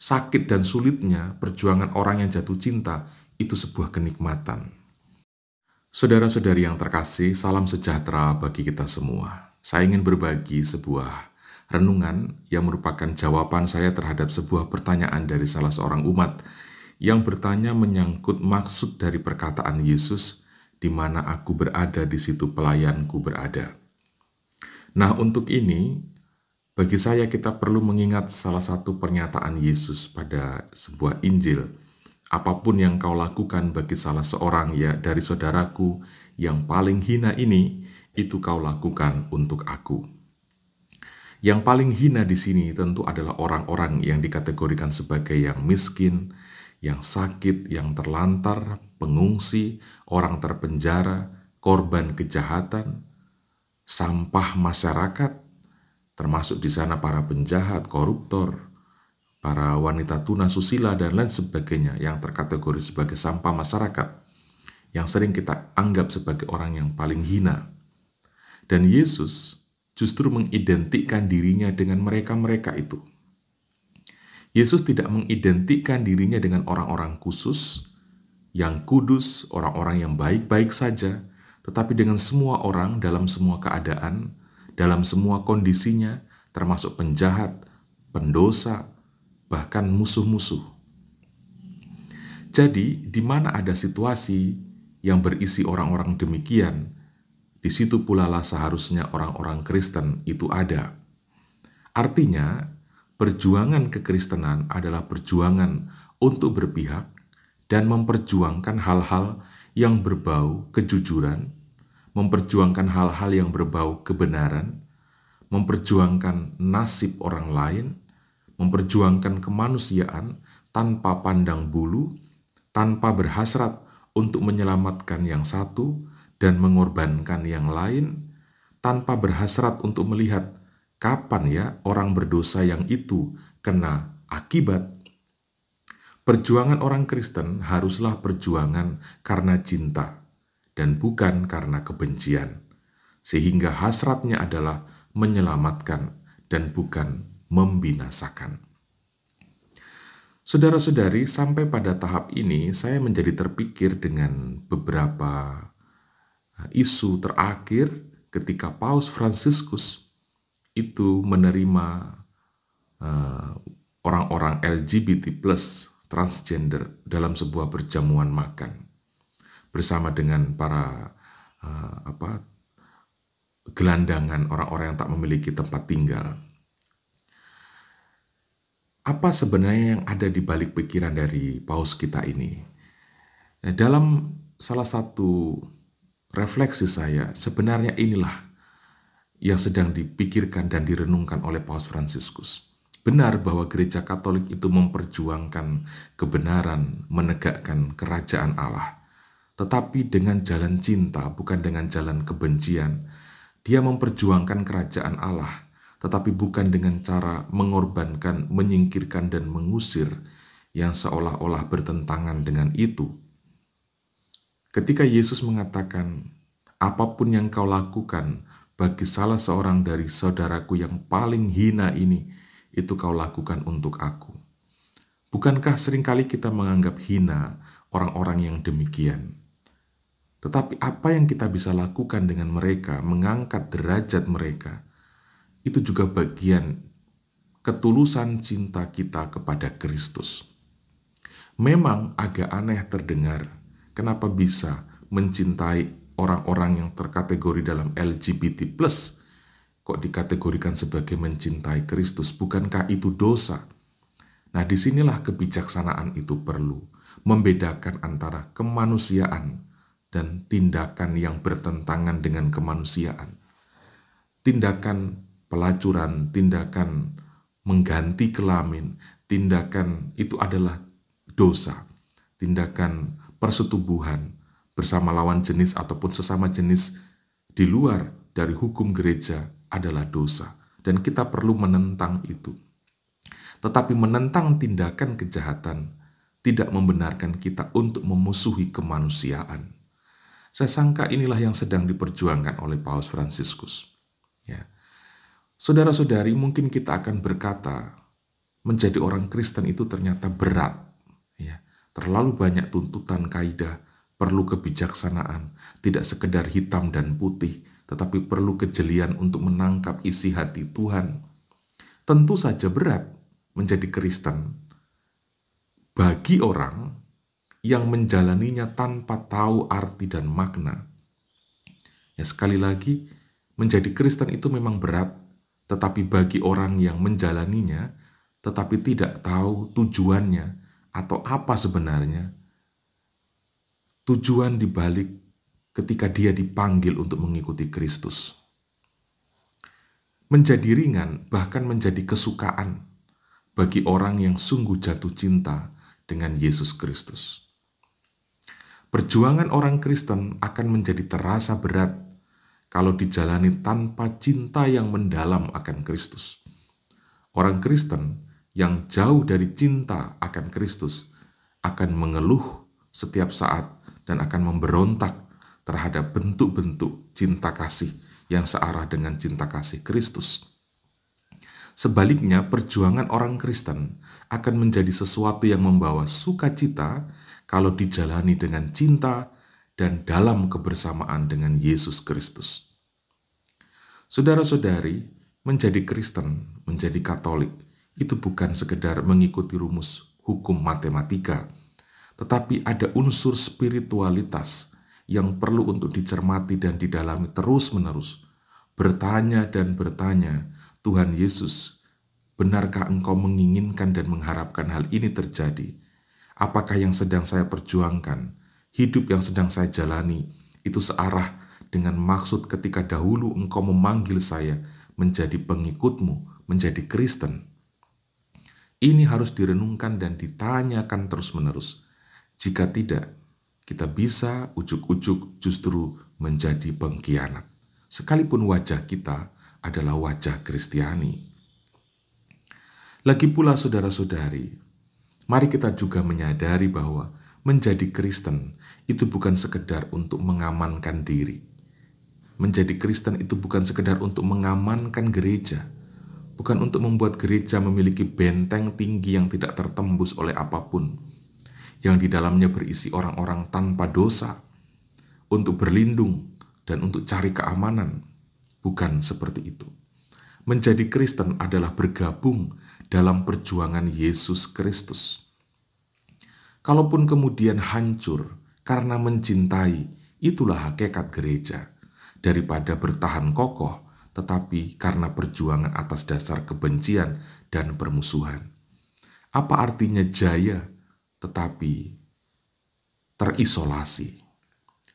sakit dan sulitnya perjuangan orang yang jatuh cinta itu sebuah kenikmatan. Saudara-saudari yang terkasih, salam sejahtera bagi kita semua. Saya ingin berbagi sebuah renungan yang merupakan jawaban saya terhadap sebuah pertanyaan dari salah seorang umat yang bertanya menyangkut maksud dari perkataan Yesus, di mana aku berada, di situ pelayanku berada. Nah, untuk ini, bagi saya kita perlu mengingat salah satu pernyataan Yesus pada sebuah Injil. Apapun yang kau lakukan bagi salah seorang ya dari saudaraku yang paling hina ini, itu kau lakukan untuk aku. Yang paling hina di sini tentu adalah orang-orang yang dikategorikan sebagai yang miskin, yang sakit, yang terlantar, pengungsi, orang terpenjara, korban kejahatan, sampah masyarakat, termasuk di sana para penjahat, koruptor, para wanita tuna susila, dan lain sebagainya yang terkategori sebagai sampah masyarakat, yang sering kita anggap sebagai orang yang paling hina. Dan Yesus justru mengidentikan dirinya dengan mereka-mereka itu. Yesus tidak mengidentikan dirinya dengan orang-orang khusus, yang kudus, orang-orang yang baik-baik saja, tetapi dengan semua orang dalam semua keadaan, dalam semua kondisinya, termasuk penjahat, pendosa, bahkan musuh-musuh. Jadi, di mana ada situasi yang berisi orang-orang demikian, di situ pula lah seharusnya orang-orang Kristen itu ada. Artinya, perjuangan kekristenan adalah perjuangan untuk berpihak dan memperjuangkan hal-hal yang berbau kejujuran, memperjuangkan hal-hal yang berbau kebenaran, memperjuangkan nasib orang lain, memperjuangkan kemanusiaan tanpa pandang bulu, tanpa berhasrat untuk menyelamatkan yang satu dan mengorbankan yang lain, tanpa berhasrat untuk melihat kapan ya orang berdosa yang itu kena akibat. Perjuangan orang Kristen haruslah perjuangan karena cinta dan bukan karena kebencian, sehingga hasratnya adalah menyelamatkan dan bukan membinasakan. Saudara-saudari, sampai pada tahap ini saya menjadi terpikir dengan beberapa isu terakhir ketika Paus Fransiskus itu menerima orang-orang LGBT plus transgender dalam sebuah perjamuan makan bersama dengan para gelandangan orang-orang yang tak memiliki tempat tinggal. Apa sebenarnya yang ada di balik pikiran dari paus kita ini? Nah, dalam salah satu refleksi saya, sebenarnya inilah yang sedang dipikirkan dan direnungkan oleh Paus Fransiskus. Benar bahwa gereja Katolik itu memperjuangkan kebenaran, menegakkan kerajaan Allah. Tetapi dengan jalan cinta, bukan dengan jalan kebencian. Dia memperjuangkan kerajaan Allah, tetapi bukan dengan cara mengorbankan, menyingkirkan, dan mengusir yang seolah-olah bertentangan dengan itu. Ketika Yesus mengatakan, apapun yang kau lakukan bagi salah seorang dari saudaraku yang paling hina ini, itu kau lakukan untuk aku. Bukankah seringkali kita menganggap hina orang-orang yang demikian? Tetapi apa yang kita bisa lakukan dengan mereka, mengangkat derajat mereka, itu juga bagian ketulusan cinta kita kepada Kristus. Memang agak aneh terdengar, kenapa bisa mencintai orang-orang yang terkategori dalam LGBT+, kok dikategorikan sebagai mencintai Kristus, bukankah itu dosa? Nah, disinilah kebijaksanaan itu perlu, membedakan antara kemanusiaan dan tindakan yang bertentangan dengan kemanusiaan. Tindakan pelacuran, tindakan mengganti kelamin, tindakan itu adalah dosa. Tindakan persetubuhan bersama lawan jenis ataupun sesama jenis di luar dari hukum gereja adalah dosa. Dan kita perlu menentang itu. Tetapi menentang tindakan kejahatan tidak membenarkan kita untuk memusuhi kemanusiaan. Saya sangka inilah yang sedang diperjuangkan oleh Paus Fransiskus. Ya. Saudara-saudari, mungkin kita akan berkata, menjadi orang Kristen itu ternyata berat. Ya, terlalu banyak tuntutan kaidah, perlu kebijaksanaan, tidak sekedar hitam dan putih, tetapi perlu kejelian untuk menangkap isi hati Tuhan. Tentu saja berat menjadi Kristen bagi orang yang menjalaninya tanpa tahu arti dan makna. Ya, sekali lagi, menjadi Kristen itu memang berat, tetapi bagi orang yang menjalaninya, tetapi tidak tahu tujuannya atau apa sebenarnya, tujuan dibalik ketika dia dipanggil untuk mengikuti Kristus. Menjadi ringan, bahkan menjadi kesukaan bagi orang yang sungguh jatuh cinta dengan Yesus Kristus. Perjuangan orang Kristen akan menjadi terasa berat kalau dijalani tanpa cinta yang mendalam akan Kristus. Orang Kristen yang jauh dari cinta akan Kristus akan mengeluh setiap saat dan akan memberontak terhadap bentuk-bentuk cinta kasih yang searah dengan cinta kasih Kristus. Sebaliknya, perjuangan orang Kristen akan menjadi sesuatu yang membawa sukacita kalau dijalani dengan cinta dan dalam kebersamaan dengan Yesus Kristus. Saudara-saudari, menjadi Kristen, menjadi Katolik, itu bukan sekedar mengikuti rumus hukum matematika, tetapi ada unsur spiritualitas yang perlu untuk dicermati dan didalami terus-menerus. Bertanya dan bertanya, Tuhan Yesus, benarkah Engkau menginginkan dan mengharapkan hal ini terjadi? Apakah yang sedang saya perjuangkan, hidup yang sedang saya jalani, itu searah dengan maksud ketika dahulu Engkau memanggil saya menjadi pengikut-Mu, menjadi Kristen? Ini harus direnungkan dan ditanyakan terus-menerus. Jika tidak, kita bisa ujuk-ujuk justru menjadi pengkhianat. Sekalipun wajah kita adalah wajah Kristiani. Lagi pula saudara-saudari, mari kita juga menyadari bahwa menjadi Kristen itu bukan sekedar untuk mengamankan diri. Menjadi Kristen itu bukan sekedar untuk mengamankan gereja, bukan untuk membuat gereja memiliki benteng tinggi yang tidak tertembus oleh apapun, yang di dalamnya berisi orang-orang tanpa dosa, untuk berlindung dan untuk cari keamanan. Bukan seperti itu. Menjadi Kristen adalah bergabung dalam perjuangan Yesus Kristus. Kalaupun kemudian hancur karena mencintai, itulah hakikat gereja. Daripada bertahan kokoh, tetapi karena perjuangan atas dasar kebencian dan permusuhan. Apa artinya jaya, tetapi terisolasi?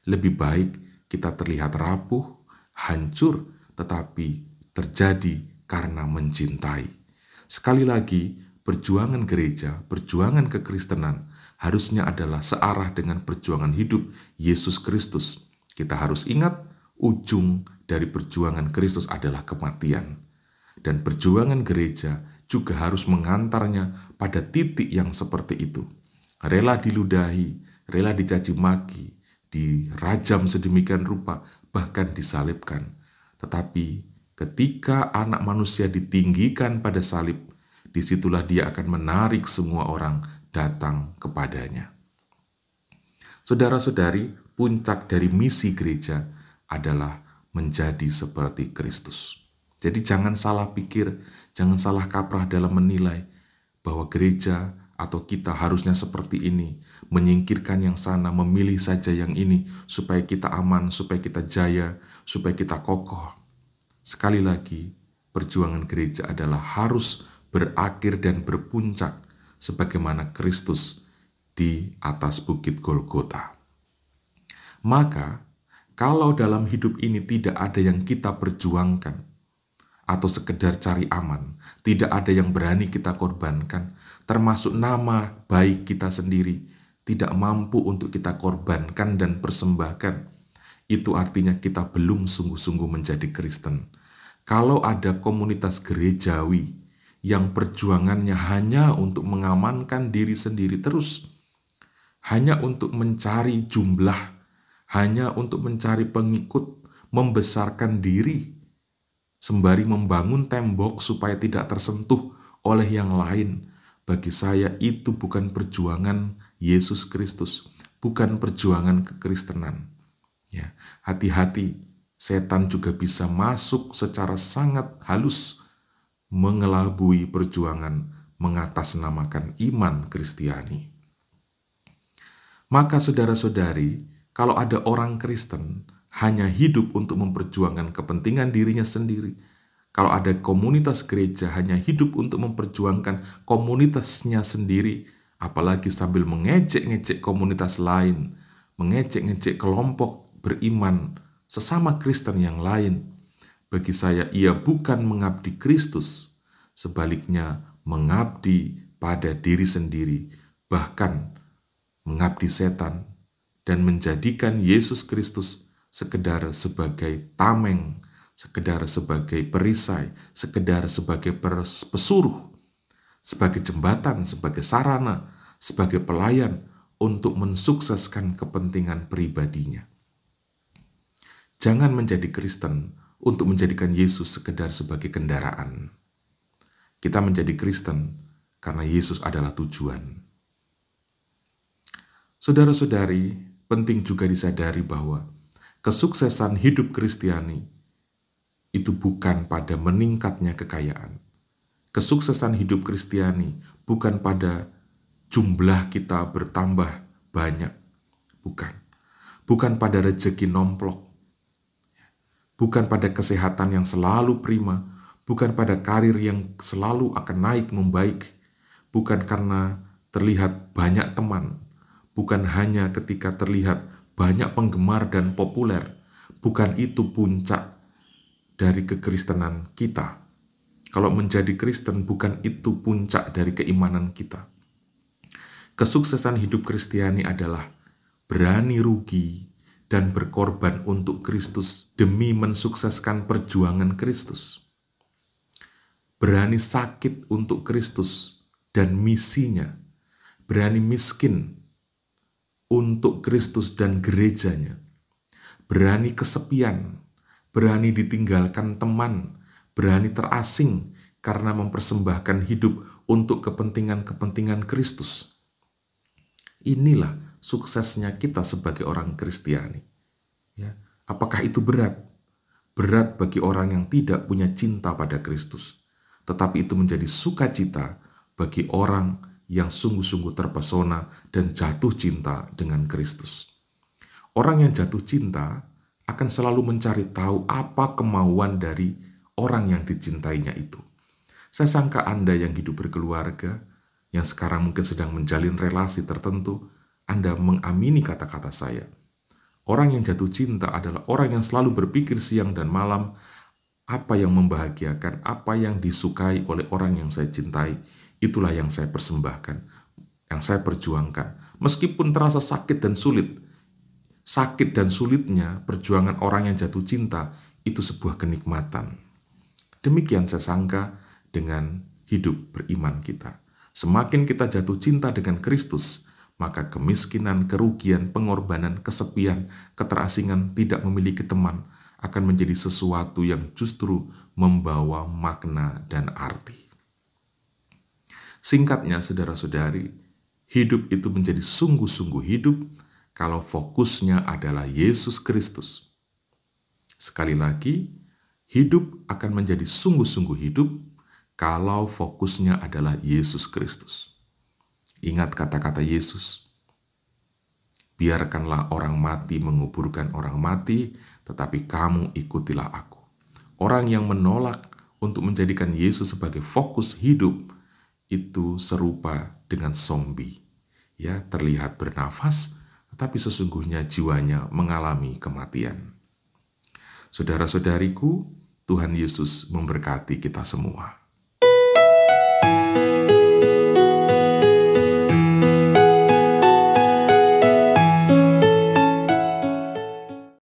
Lebih baik kita terlihat rapuh, hancur, tetapi terjadi karena mencintai. Sekali lagi, perjuangan gereja, perjuangan kekristenan harusnya adalah searah dengan perjuangan hidup Yesus Kristus. Kita harus ingat, ujung dari perjuangan Kristus adalah kematian. Dan perjuangan gereja juga harus mengantarnya pada titik yang seperti itu. Rela diludahi, rela dicaci maki, dirajam sedemikian rupa, bahkan disalibkan. Tetapi ketika anak manusia ditinggikan pada salib, disitulah dia akan menarik semua orang datang kepadanya. Saudara-saudari, puncak dari misi gereja adalah menjadi seperti Kristus. Jadi jangan salah pikir, jangan salah kaprah dalam menilai bahwa gereja atau kita harusnya seperti ini, menyingkirkan yang sana, memilih saja yang ini, supaya kita aman, supaya kita jaya, supaya kita kokoh. Sekali lagi, perjuangan gereja adalah harus berakhir dan berpuncak sebagaimana Kristus di atas bukit Golgota. Maka, kalau dalam hidup ini tidak ada yang kita perjuangkan, atau sekedar cari aman, tidak ada yang berani kita korbankan, termasuk nama baik kita sendiri, tidak mampu untuk kita korbankan dan persembahkan, itu artinya kita belum sungguh-sungguh menjadi Kristen. Kalau ada komunitas gerejawi yang perjuangannya hanya untuk mengamankan diri sendiri terus, hanya untuk mencari jumlah, hanya untuk mencari pengikut, membesarkan diri, sembari membangun tembok supaya tidak tersentuh oleh yang lain. Bagi saya itu bukan perjuangan Yesus Kristus, bukan perjuangan kekristenan. Ya, hati-hati, setan juga bisa masuk secara sangat halus mengelabui perjuangan mengatasnamakan iman Kristiani. Maka saudara-saudari, kalau ada orang Kristen hanya hidup untuk memperjuangkan kepentingan dirinya sendiri, kalau ada komunitas gereja hanya hidup untuk memperjuangkan komunitasnya sendiri, apalagi sambil mengejek-ngejek komunitas lain, mengejek-ngejek kelompok beriman sesama Kristen yang lain, bagi saya ia bukan mengabdi Kristus, sebaliknya mengabdi pada diri sendiri, bahkan mengabdi setan, dan menjadikan Yesus Kristus sekedar sebagai tameng, sekedar sebagai perisai, sekedar sebagai pesuruh, sebagai jembatan, sebagai sarana, sebagai pelayan untuk mensukseskan kepentingan pribadinya. Jangan menjadi Kristen untuk menjadikan Yesus sekedar sebagai kendaraan. Kita menjadi Kristen karena Yesus adalah tujuan. Saudara-saudari, penting juga disadari bahwa kesuksesan hidup Kristiani itu bukan pada meningkatnya kekayaan. Kesuksesan hidup Kristiani bukan pada jumlah kita bertambah banyak. Bukan. Bukan pada rezeki nomplok. Bukan pada kesehatan yang selalu prima. Bukan pada karir yang selalu akan naik membaik. Bukan karena terlihat banyak teman. Bukan hanya ketika terlihat banyak penggemar dan populer. Bukan itu puncak dari kekristenan kita. Kalau menjadi Kristen bukan itu puncak dari keimanan kita. Kesuksesan hidup Kristiani adalah berani rugi dan berkorban untuk Kristus demi mensukseskan perjuangan Kristus. Berani sakit untuk Kristus dan misinya. Berani miskin untuk Kristus dan gerejanya, berani kesepian, berani ditinggalkan teman, berani terasing karena mempersembahkan hidup untuk kepentingan-kepentingan Kristus. Inilah suksesnya kita sebagai orang Kristiani. Ya, apakah itu berat? Berat bagi orang yang tidak punya cinta pada Kristus, tetapi itu menjadi sukacita bagi orang yang sungguh-sungguh terpesona dan jatuh cinta dengan Kristus. Orang yang jatuh cinta akan selalu mencari tahu apa kemauan dari orang yang dicintainya itu. Saya sangka Anda yang hidup berkeluarga, yang sekarang mungkin sedang menjalin relasi tertentu, Anda mengamini kata-kata saya. Orang yang jatuh cinta adalah orang yang selalu berpikir siang dan malam, apa yang membahagiakan, apa yang disukai oleh orang yang saya cintai, itulah yang saya persembahkan, yang saya perjuangkan. Meskipun terasa sakit dan sulit, sakit dan sulitnya perjuangan orang yang jatuh cinta itu sebuah kenikmatan. Demikian saya sangka dengan hidup beriman kita. Semakin kita jatuh cinta dengan Kristus, maka kemiskinan, kerugian, pengorbanan, kesepian, keterasingan, tidak memiliki teman akan menjadi sesuatu yang justru membawa makna dan arti. Singkatnya, saudara-saudari, hidup itu menjadi sungguh-sungguh hidup kalau fokusnya adalah Yesus Kristus. Sekali lagi, hidup akan menjadi sungguh-sungguh hidup kalau fokusnya adalah Yesus Kristus. Ingat kata-kata Yesus, biarkanlah orang mati menguburkan orang mati, tetapi kamu ikutilah aku. Orang yang menolak untuk menjadikan Yesus sebagai fokus hidup itu serupa dengan zombie. Ya, terlihat bernafas, tetapi sesungguhnya jiwanya mengalami kematian. Saudara-saudariku, Tuhan Yesus memberkati kita semua.